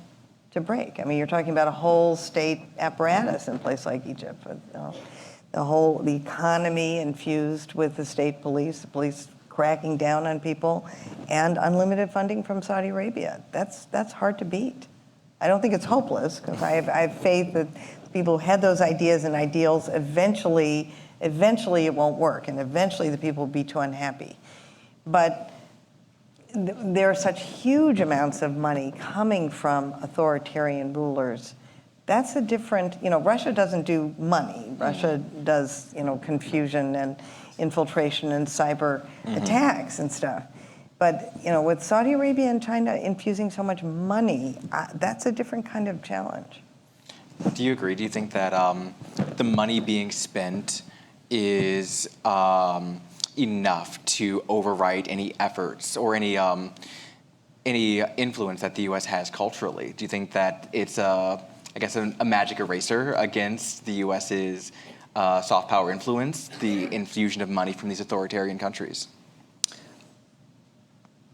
to break. I mean, you're talking about a whole state apparatus in a place like Egypt, the economy infused with the state police, the police cracking down on people, and unlimited funding from Saudi Arabia. That's hard to beat. I don't think it's hopeless, because I have faith that people who had those ideas and ideals, eventually it won't work, and eventually the people will be too unhappy. But there are such huge amounts of money coming from authoritarian rulers. That's a different, Russia doesn't do money. Russia does, confusion and infiltration and cyber attacks and stuff. But, with Saudi Arabia and China infusing so much money, that's a different kind of challenge. Do you agree? Do you think that the money being spent is enough to overwrite any efforts or any influence that the U.S. has culturally? Do you think that it's a magic eraser against the U.S.'s soft power influence, the infusion of money from these authoritarian countries?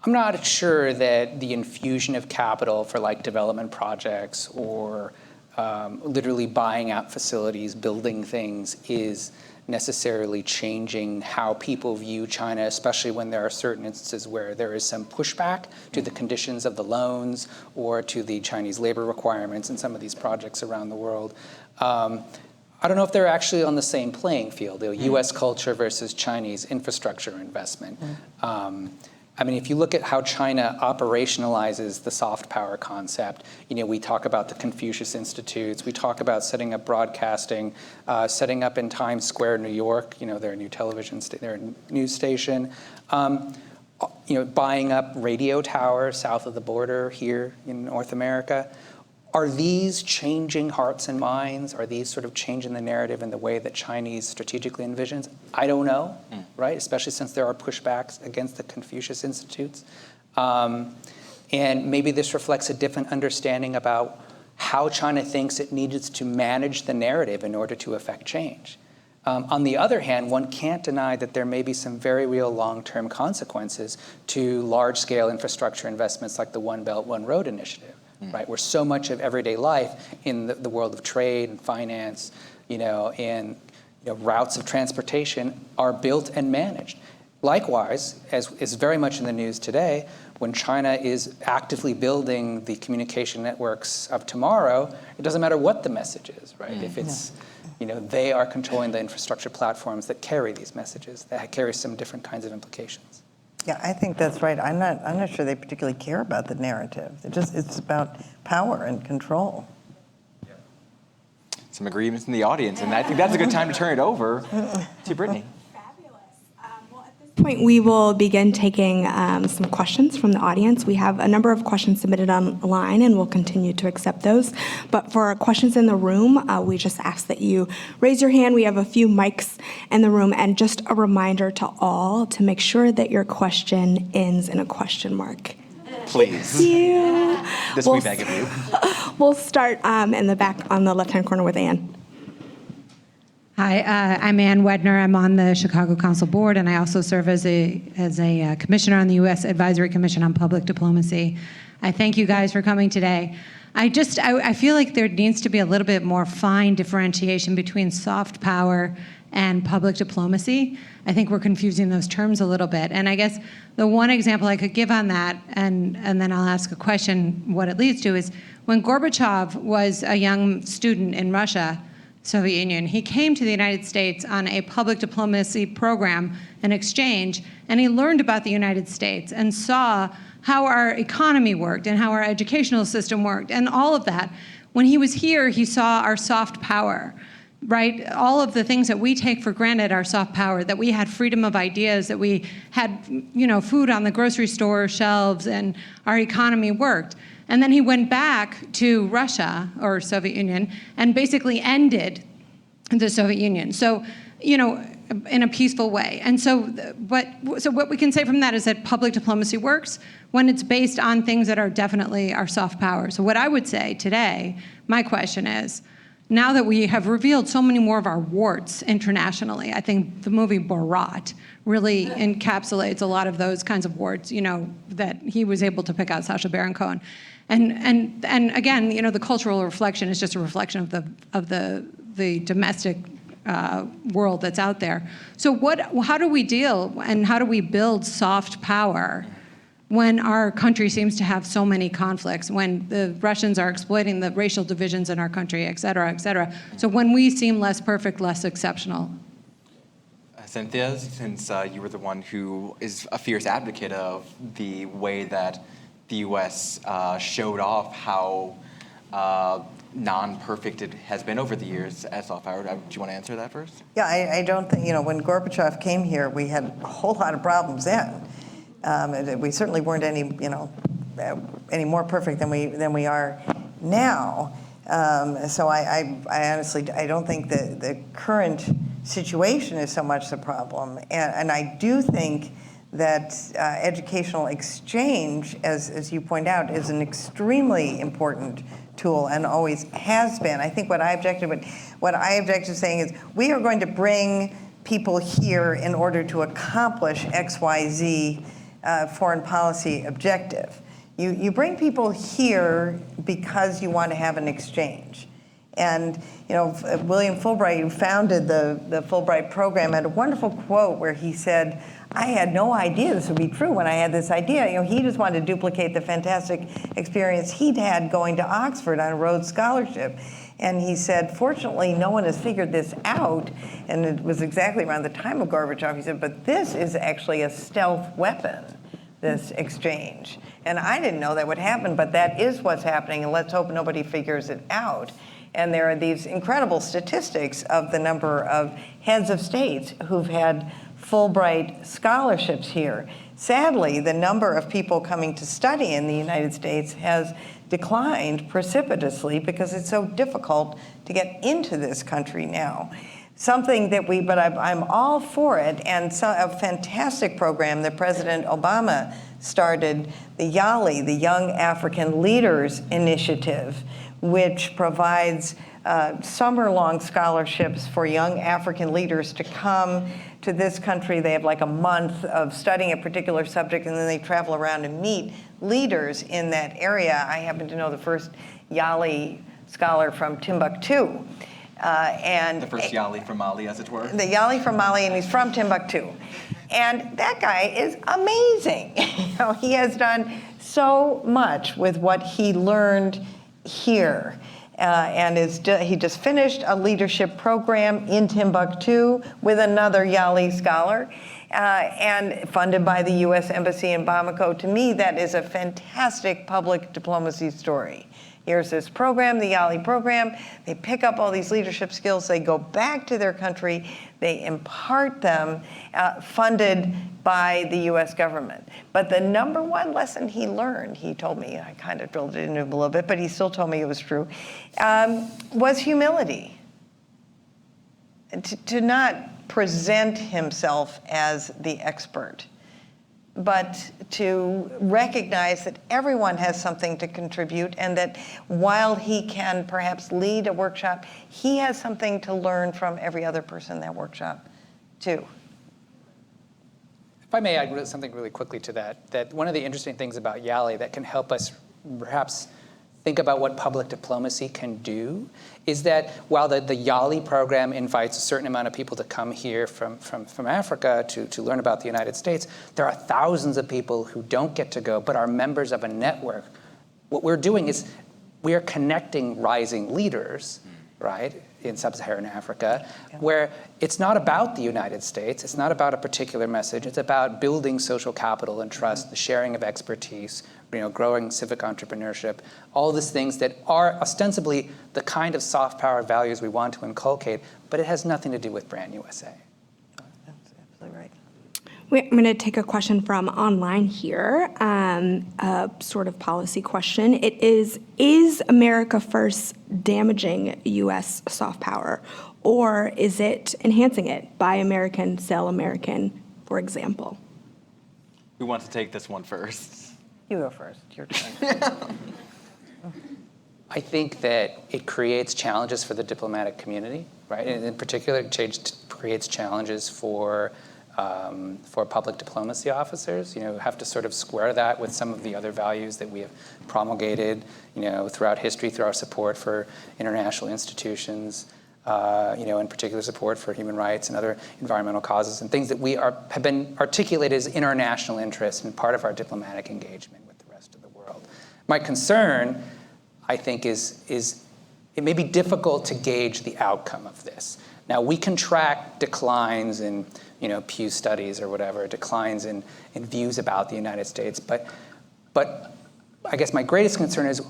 I'm not sure that the infusion of capital for development projects or literally buying out facilities, building things is necessarily changing how people view China, especially when there are certain instances where there is some pushback to the conditions of the loans or to the Chinese labor requirements in some of these projects around the world. I don't know if they're actually on the same playing field, the U.S. culture versus Chinese infrastructure investment. If you look at how China operationalizes the soft power concept, we talk about the Confucius Institutes, we talk about setting up broadcasting, setting up in Times Square, New York, their new their news station, buying up radio towers south of the border here in North America. Are these changing hearts and minds? Are these sort of changing the narrative in the way that Chinese strategically envisions? I don't know, right? Especially since there are pushbacks against the Confucius Institutes. And maybe this reflects a different understanding about how China thinks it needs to manage the narrative in order to affect change. On the other hand, one can't deny that there may be some very real long-term consequences to large-scale infrastructure investments like the One Belt, One Road initiative, right? Where so much of everyday life in the world of trade and finance, and routes of transportation are built and managed. Likewise, as is very much in the news today, when China is actively building the communication networks of tomorrow, it doesn't matter what the message is, right? If it's, they are controlling the infrastructure platforms that carry these messages, that carry some different kinds of implications. Yeah, I think that's right. I'm not sure they particularly care about the narrative. It's about power and control. Some agreements in the audience, and I think that's a good time to turn it over to Brittany. Point, we will begin taking some questions from the audience. We have a number of questions submitted online, and we'll continue to accept those. But for questions in the room, we just ask that you raise your hand. We have a few mics in the room, and just a reminder to all to make sure that your question ends in a question mark. Please. Thank you. This we beg of you. We'll start in the back on the left-hand corner with Anne. Hi, I'm Ann Wedner. I'm on the Chicago Council Board, and I also serve as a commissioner on the U.S. Advisory Commission on Public Diplomacy. I thank you guys for coming today. I feel like there needs to be a little bit more fine differentiation between soft power and public diplomacy. I think we're confusing those terms a little bit. And I guess the one example I could give on that, and then I'll ask a question what it leads to, is when Gorbachev was a young student in Russia, Soviet Union, he came to the United States on a public diplomacy program, an exchange, and he learned about the United States and saw how our economy worked and how our educational system worked and all of that. When he was here, he saw our soft power, right? All of the things that we take for granted are soft power, that we had freedom of ideas, that we had, food on the grocery store shelves, and our economy worked. And then he went back to Russia, or Soviet Union, and basically ended the Soviet Union. So, in a peaceful way. And so what we can say from that is that public diplomacy works when it's based on things that are definitely our soft power. So what I would say today, my question is, now that we have revealed so many more of our warts internationally, I think the movie Borat really encapsulates a lot of those kinds of warts, that he was able to pick out Sacha Baron Cohen. And again, the cultural reflection is just a reflection of the domestic world that's out there. So how do we deal and how do we build soft power when our country seems to have so many conflicts, when the Russians are exploiting the racial divisions in our country, et cetera, et cetera? So when we seem less perfect, less exceptional. Cynthia, since you were the one who is a fierce advocate of the way that the U.S. showed off how non-perfect it has been over the years as soft power. Do you want to answer that first? Yeah, I don't think, when Gorbachev came here, we had a whole lot of problems then. We certainly weren't any more perfect than we are now. So I honestly, I don't think the current situation is so much the problem. And I do think that educational exchange, as you point out, is an extremely important tool and always has been. I think what I object to saying is we are going to bring people here in order to accomplish XYZ foreign policy objective. You bring people here because you want to have an exchange. And William Fulbright, who founded the Fulbright Program, had a wonderful quote where he said, I had no idea this would be true when I had this idea. He just wanted to duplicate the fantastic experience he'd had going to Oxford on a Rhodes Scholarship. And he said, fortunately, no one has figured this out. And it was exactly around the time of Gorbachev. He said, but this is actually a stealth weapon, this exchange. And I didn't know that would happen, but that is what's happening. And let's hope nobody figures it out. And there are these incredible statistics of the number of heads of states who've had Fulbright scholarships here. Sadly, the number of people coming to study in the United States has declined precipitously because it's so difficult to get into this country now. Something that but I'm all for it, and a fantastic program that President Obama started, the YALI, the Young African Leaders Initiative, which provides summer-long scholarships for young African leaders to come to this country. They have like a month of studying a particular subject, and then they travel around and meet leaders in that area. I happen to know the first YALI scholar from Timbuktu. And the first Yali from Mali, as it were. The Yali from Mali, and he's from Timbuktu. And that guy is amazing. He has done so much with what he learned here. And he just finished a leadership program in Timbuktu with another Yali scholar, and funded by the U.S. Embassy in Bamako. To me, that is a fantastic public diplomacy story. Here's this program, the YALI program. They pick up all these leadership skills. They go back to their country. They impart them, funded by the U.S. government. But the number one lesson he learned, he told me, I kind of drilled it into him a little bit, but he still told me it was true, was humility. To not present himself as the expert, but to recognize that everyone has something to contribute, and that while he can perhaps lead a workshop, he has something to learn from every other person in that workshop, too. If I may add something really quickly to that one of the interesting things about YALI that can help us perhaps think about what public diplomacy can do is that while the YALI program invites a certain amount of people to come here from Africa to learn about the United States, there are thousands of people who don't get to go but are members of a network. What we're doing is we are connecting rising leaders, right, in sub-Saharan Africa, where it's not about the United States, it's not about a particular message, it's about building social capital and trust, the sharing of expertise, growing civic entrepreneurship, all these things that are ostensibly the kind of soft power values we want to inculcate, but it has nothing to do with Brand USA. That's absolutely right. I'm going to take a question from online here, a sort of policy question. It is America First damaging U.S. soft power, or is it enhancing it? Buy American, sell American, for example. Who wants to take this one first? You go first. Your turn. I think that it creates challenges for the diplomatic community, right? And in particular, it creates challenges for public diplomacy officers. Have to sort of square that with some of the other values that we have promulgated, throughout history, through our support for international institutions, in particular support for human rights and other environmental causes, and things that have been articulated as international interests and part of our diplomatic engagement with the rest of the world. My concern, I think, is it may be difficult to gauge the outcome of this. Now, we can track declines in, Pew studies or whatever, declines in views about the United States, but I guess my greatest concern is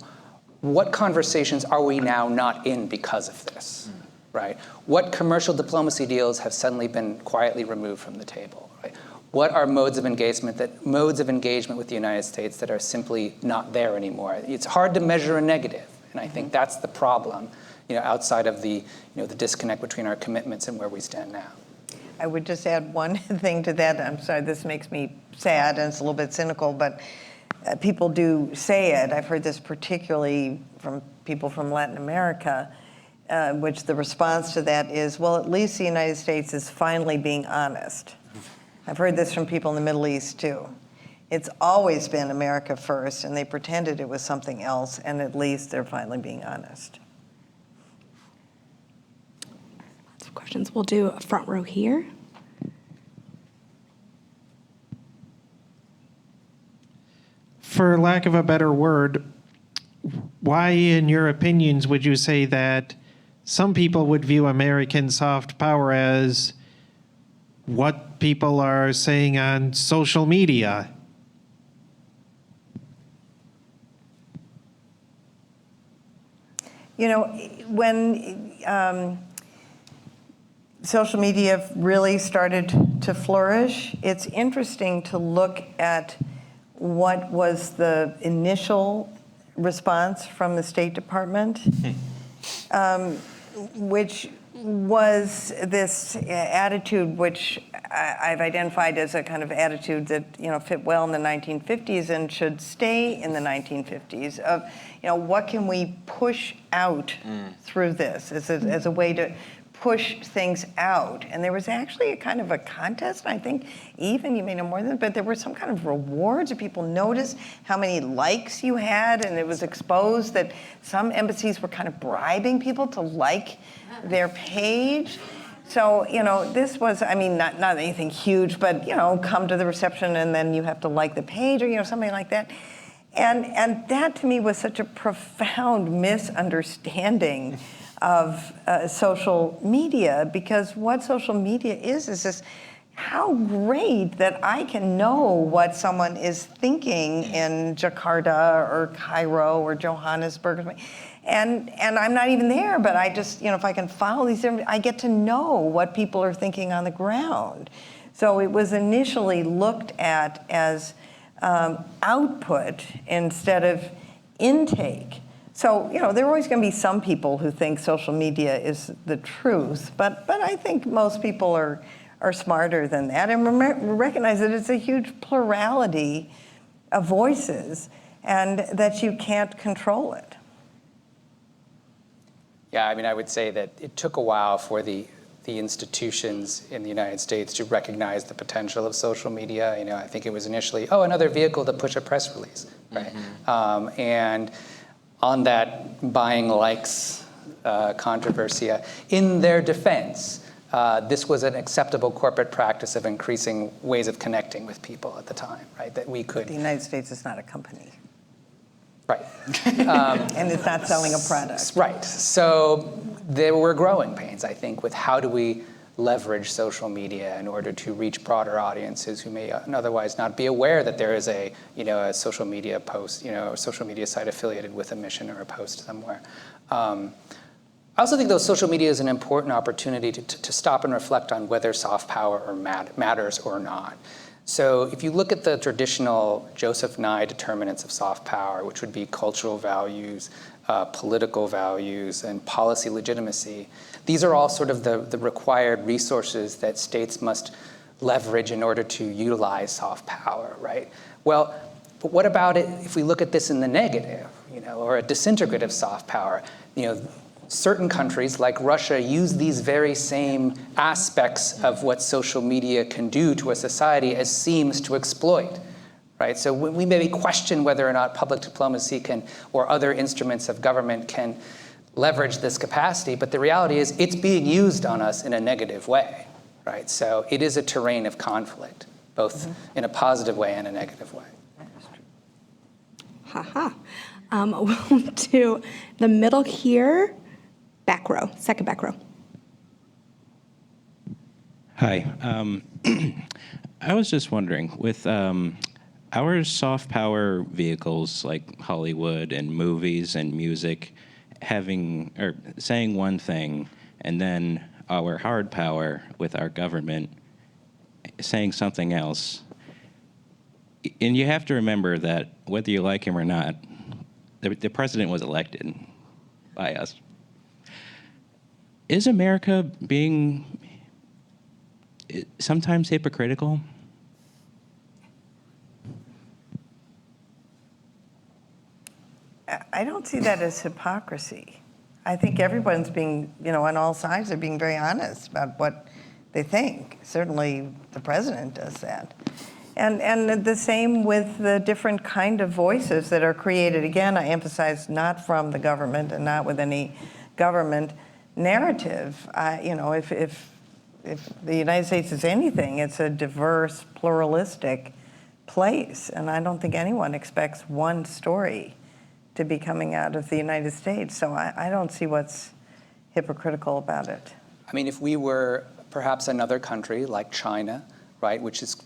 what conversations are we now not in because of this? Right? What commercial diplomacy deals have suddenly been quietly removed from the table? Right? What are modes of engagement with the United States that are simply not there anymore? It's hard to measure a negative, and I think that's the problem, outside of the disconnect between our commitments and where we stand now. I would just add one thing to that. I'm sorry, this makes me sad, and it's a little bit cynical, but people do say it. I've heard this particularly from people from Latin America, which the response to that is, well, at least the United States is finally being honest. I've heard this from people in the Middle East, too. It's always been America first, and they pretended it was something else, and at least they're finally being honest. Lots of questions. We'll do a front row here. For lack of a better word, why, in your opinions, would you say that some people would view American soft power as what people are saying on social media? When social media really started to flourish, it's interesting to look at what was the initial response from the State Department, which was this attitude which I've identified as a kind of attitude that fit well in the 1950s and should stay in the 1950s of what can we push out through this as a way to push things out. And there was actually a kind of a contest, I think, even, you may know more than, but there were some kind of rewards, or people noticed how many likes you had, and it was exposed that some embassies were kind of bribing people to like their page. So, this was, I mean, not anything huge, but, come to the reception and then you have to like the page, or, something like that. And that to me was such a profound misunderstanding of social media, because what social media is this, how great that I can know what someone is thinking in Jakarta or Cairo or Johannesburg. And I'm not even there, but I just, if I can follow these, I get to know what people are thinking on the ground. So it was initially looked at as output instead of intake. So, there are always going to be some people who think social media is the truth, but I think most people are smarter than that and recognize that it's a huge plurality of voices and that you can't control it. Yeah, I mean, I would say that it took a while for the institutions in the United States to recognize the potential of social media. I think it was initially, another vehicle to push a press release, right? And on that buying likes controversy, in their defense, this was an acceptable corporate practice of increasing ways of connecting with people at the time, right? That we could. The United States is not a company. Right. And it's not selling a product. Right. So there were growing pains, I think, with how do we leverage social media in order to reach broader audiences who may otherwise not be aware that there is a social media post, a social media site affiliated with a mission or a post somewhere. I also think, though, social media is an important opportunity to stop and reflect on whether soft power matters or not. So if you look at the traditional Joseph Nye determinants of soft power, which would be cultural values, political values, and policy legitimacy, these are all sort of the required resources that states must leverage in order to utilize soft power, right? Well, but what about it if we look at this in the negative, or a disintegrative soft power? Certain countries like Russia use these very same aspects of what social media can do to a society as seams to exploit, right? So we maybe question whether or not public diplomacy can, or other instruments of government can leverage this capacity, but the reality is it's being used on us in a negative way, right? So it is a terrain of conflict, both in a positive way and a negative way. We'll do the middle here, back row, second back row. Hi. I was just wondering, with our soft power vehicles like Hollywood and movies and music saying one thing, and then our hard power with our government saying something else. And you have to remember that whether you like him or not, the president was elected by us. Is America being sometimes hypocritical? I don't see that as hypocrisy. I think everyone's being, on all sides, they're being very honest about what they think. Certainly the president does that. And the same with the different kind of voices that are created. Again, I emphasize not from the government and not with any government narrative. If the United States is anything, it's a diverse, pluralistic place. And I don't think anyone expects one story to be coming out of the United States. So I don't see what's hypocritical about it. I mean, if we were perhaps another country like China, right, which is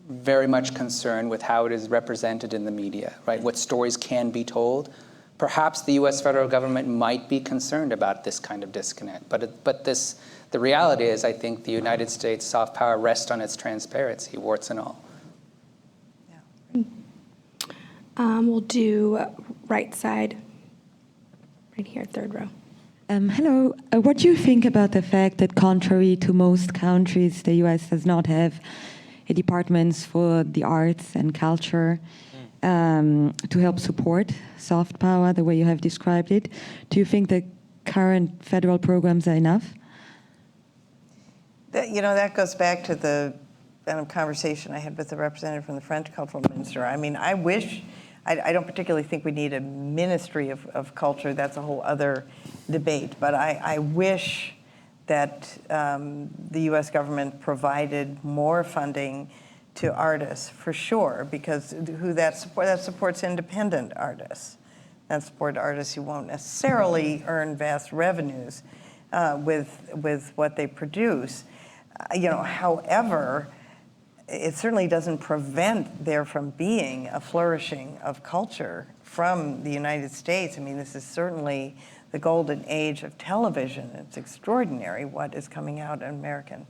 very much concerned with how it is represented in the media, right, what stories can be told, perhaps the U.S. federal government might be concerned about this kind of disconnect. But the reality is, I think the United States soft power rests on its transparency, warts and all. We'll do right side, right here, third row. Hello. What do you think about the fact that, contrary to most countries, the U.S. does not have a departments for the arts and culture to help support soft power the way you have described it? Do you think the current federal programs are enough? That goes back to the kind of conversation I had with the representative from the French cultural minister. I mean, I don't particularly think we need a ministry of culture. That's a whole other debate. But I wish that the U.S. government provided more funding to artists, for sure, because that supports independent artists. That supports artists who won't necessarily earn vast revenues with what they produce. However, it certainly doesn't prevent there from being a flourishing of culture from the United States. I mean, this is certainly the golden age of television. It's extraordinary what is coming out in American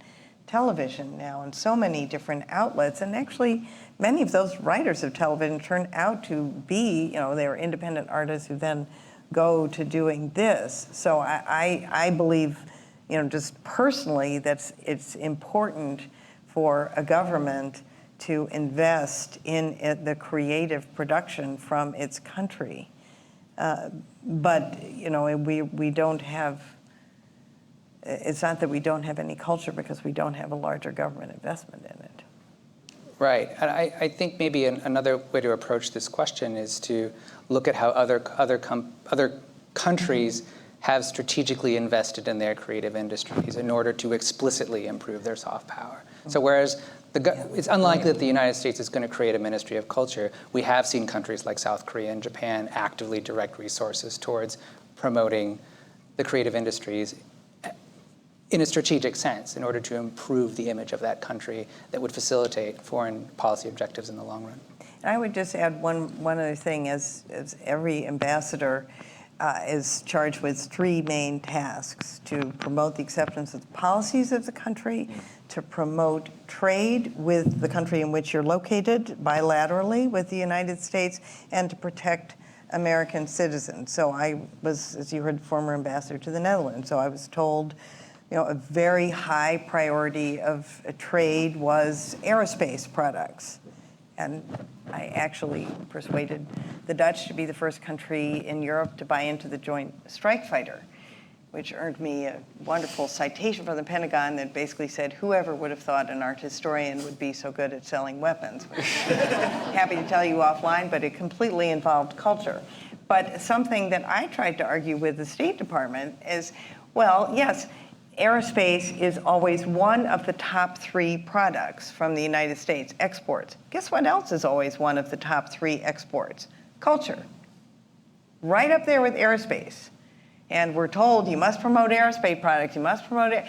television now in so many different outlets. And actually, many of those writers of television turn out to be, they are independent artists who then go to doing this. So I believe, just personally, that it's important for a government to invest in the creative production from its country. But, we don't have, it's not that we don't have any culture because we don't have a larger government investment in it. Right, and I think maybe another way to approach this question is to look at how other countries have strategically invested in their creative industries in order to explicitly improve their soft power. So whereas it's unlikely that the United States is going to create a ministry of culture, we have seen countries like South Korea and Japan actively direct resources towards promoting the creative industries in a strategic sense in order to improve the image of that country that would facilitate foreign policy objectives in the long run. And I would just add one other thing, as every ambassador is charged with three main tasks: to promote the acceptance of the policies of the country, to promote trade with the country in which you're located bilaterally with the United States, and to protect American citizens. So I was, as you heard, former ambassador to the Netherlands. So I was told, a very high priority of trade was aerospace products. And I actually persuaded the Dutch to be the first country in Europe to buy into the Joint Strike Fighter, which earned me a wonderful citation from the Pentagon that basically said, whoever would have thought an art historian would be so good at selling weapons. Happy to tell you offline, but it completely involved culture. But something that I tried to argue with the State Department is, well, yes, aerospace is always one of the top three products from the United States, exports. Guess what else is always one of the top three exports? Culture. Right up there with aerospace. And we're told you must promote aerospace products, you must promote it.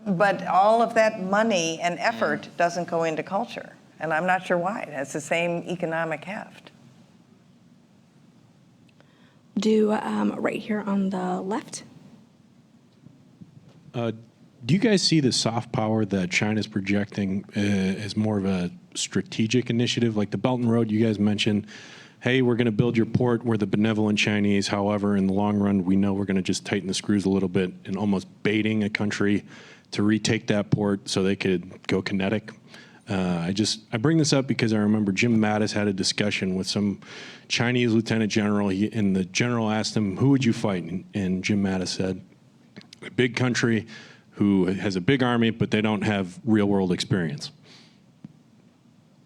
But all of that money and effort doesn't go into culture. And I'm not sure why. It has the same economic heft. Do right here on the left. Do you guys see the soft power that China's projecting as more of a strategic initiative? Like the Belt and Road, you guys mentioned, hey, we're going to build your port. We're the benevolent Chinese. However, in the long run, we know we're going to just tighten the screws a little bit, and almost baiting a country to retake that port so they could go kinetic. I bring this up because I remember Jim Mattis had a discussion with some Chinese lieutenant general, and the general asked him, who would you fight? And Jim Mattis said, a big country who has a big army, but they don't have real-world experience.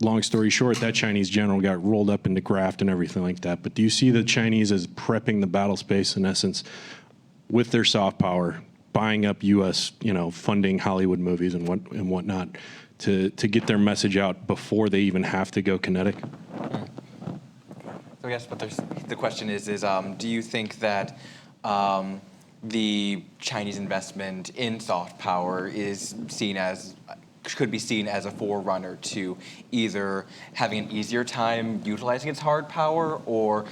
Long story short, that Chinese general got rolled up into graft and everything like that. But do you see the Chinese as prepping the battle space, in essence, with their soft power, buying up U.S., funding Hollywood movies and whatnot, to get their message out before they even have to go kinetic? So I guess the question is do you think that the Chinese investment in soft power could be seen as a forerunner to either having an easier time utilizing its hard power or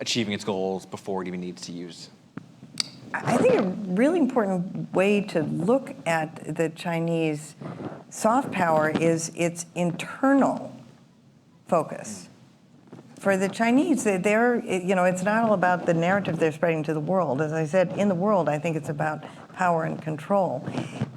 achieving its goals before it even needs to use? I think a really important way to look at the Chinese soft power is its internal focus. for the Chinese, they're, it's not all about the narrative they're spreading to the world. As I said, in the world, I think it's about power and control.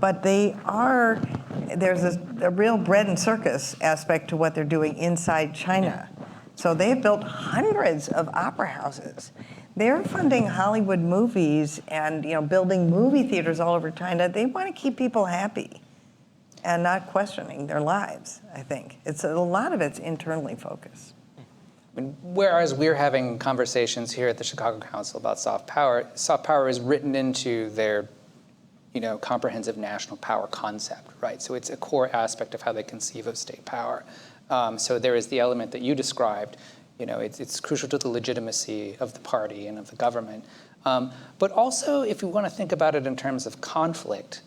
But there's a real bread and circus aspect to what they're doing inside China. So they've built hundreds of opera houses. They're funding Hollywood movies and building movie theaters all over China. They want to keep people happy and not questioning their lives, I think. A lot of it's internally focused. Whereas we're having conversations here at the Chicago Council about soft power is written into their comprehensive national power concept, right? So it's a core aspect of how they conceive of state power. So there is the element that you described, it's crucial to the legitimacy of the party and of the government. But also, if we want to think about it in terms of conflict,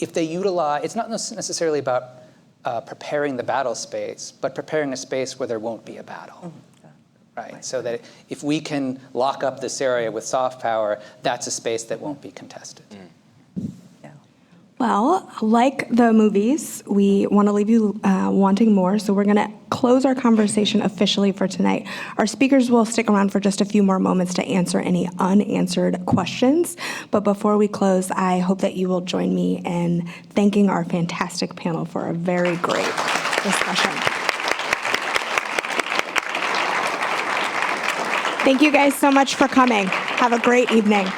if they utilize, it's not necessarily about preparing the battle space, but preparing a space where there won't be a battle. Right? So that if we can lock up this area with soft power, that's a space that won't be contested. Well, like the movies, we want to leave you wanting more, so we're going to close our conversation officially for tonight. Our speakers will stick around for just a few more moments to answer any unanswered questions, but before we close, I hope that you will join me in thanking our fantastic panel for a very great discussion. Thank you guys so much for coming. Have a great evening.